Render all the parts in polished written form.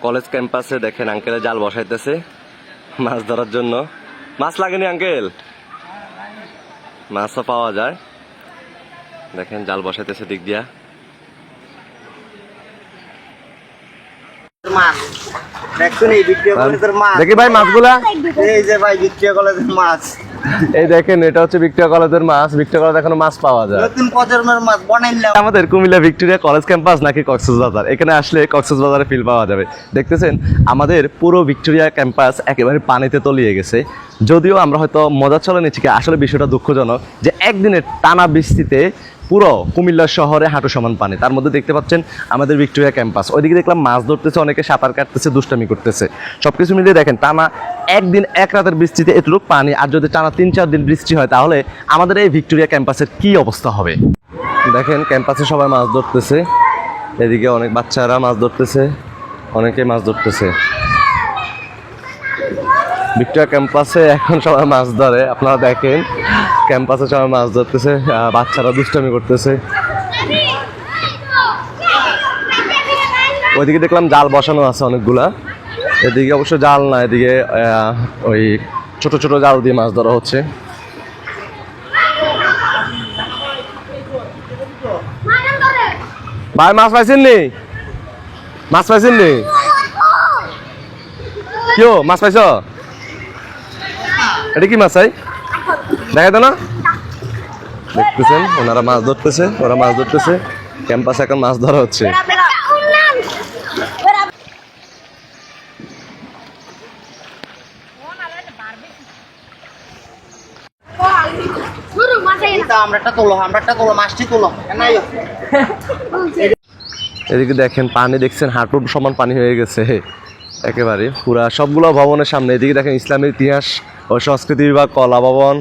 College ক্যাম্পাসে দেখেন আঙ্কেলে জাল বসাইতেছে মাছ ধরার জন্য। মাছ লাগেনি আঙ্কেল? মাছও পাওয়া যায়। দেখেন জাল বসাইতেছে দিক দিয়া। দেখি ভাই মাছগুলা, এই যে ভাই ভিক্টোরিয়া কলেজের মাছ। এই দেখেন এটা হচ্ছে ভিক্টোরিয়া কলেজের মাছ। ভিক্টোরিয়া কলেজে এখনো মাছ পাওয়া যায়। নতুন প্রজন্মের মাছ বানাইলাম। আমাদের কুমিল্লা ভিক্টোরিয়া কলেজ ক্যাম্পাস নাকি কক্সবাজার, এখানে আসলে কক্সবাজারে ফিল পাওয়া যাবে। দেখতেছেন আমাদের পুরো ভিক্টোরিয়া ক্যাম্পাস একেবারে পানিতে তলিয়ে গেছে। যদিও আমরা হয়তো মজার চলে নিচ্ছি, আসলে বিষয়টা দুঃখজনক যে একদিনের টানা বৃষ্টিতে পুরো কুমিল্লা শহরে হাঁটু সমান পানি। তার মধ্যে দেখতে পাচ্ছেন আমাদের ভিক্টোরিয়া ক্যাম্পাস। ওইদিকে দেখলাম মাছ ধরতেছে, অনেকে সাঁতার কাটতেছে, দুষ্টামি করতেছে। সবকিছু মিলিয়ে দেখেন টানা একদিন এক রাতের বৃষ্টিতে এতটুকু পানি, আর যদি টানা 3-4 দিন বৃষ্টি হয় তাহলে আমাদের এই ভিক্টোরিয়া ক্যাম্পাসের কি অবস্থা হবে। দেখেন ক্যাম্পাসে সবাই মাছ ধরতেছে, এদিকে অনেক বাচ্চারা মাছ ধরতেছে, অনেকে মাছ ধরতেছে। ভিক্টোরিয়া ক্যাম্পাসে এখন সবাই মাছ ধরে, আপনারা দেখেন ক্যাম্পাসে সবাই মাছ ধরতেছে, বাচ্চারা দুষ্টামি করতেছে। ওইদিকে দেখলাম জাল বসানো আছে অনেকগুলা, এদিকে অবশ্য জাল না, এদিকে ওই ছোট ছোট জাল দিয়ে মাছ ধরা হচ্ছে। ভাই মাছ পাইছেন নি? মাছ পাইছেন নি? কেউ মাছ পাইছ? এটা কি মাছ ভাই? দেখা তো না? দেখতেছেন ওনারা মাছ ধরতেছে, ওরা মাছ ধরতেছে। ক্যাম্পাসে এখন মাছ ধরা হচ্ছে। এদিকে দেখেন পানি, দেখছেন হাঁটুর সমান পানি হয়ে গেছে একেবারে পুরা সবগুলো ভবনের সামনে। এদিকে দেখেন ইসলামের ইতিহাস ও সংস্কৃতি বিভাগ, কলা ভবন,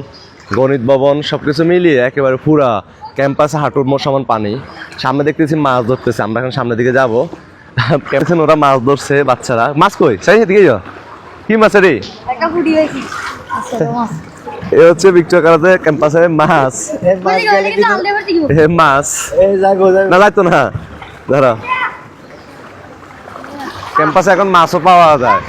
গণিত ভবন সবকিছু মিলিয়ে একেবারে পুরা ক্যাম্পাসে হাঁটুর সমান পানি। সামনে দেখতেছি মাছ ধরতেছে, আমরা এখন সামনের দিকে যাবো। ক্যাম্পাসে ওরা মাছ ধরছে, বাচ্চারা। মাছ কই সাই দিকে যাও, কি মাছ রে? এ হচ্ছে ভিক্টোরিয়া কলেজের ক্যাম্পাসে মাছ। মাছ না লাগতো না, ধরো ক্যাম্পাসে এখন মাছও পাওয়া যায়।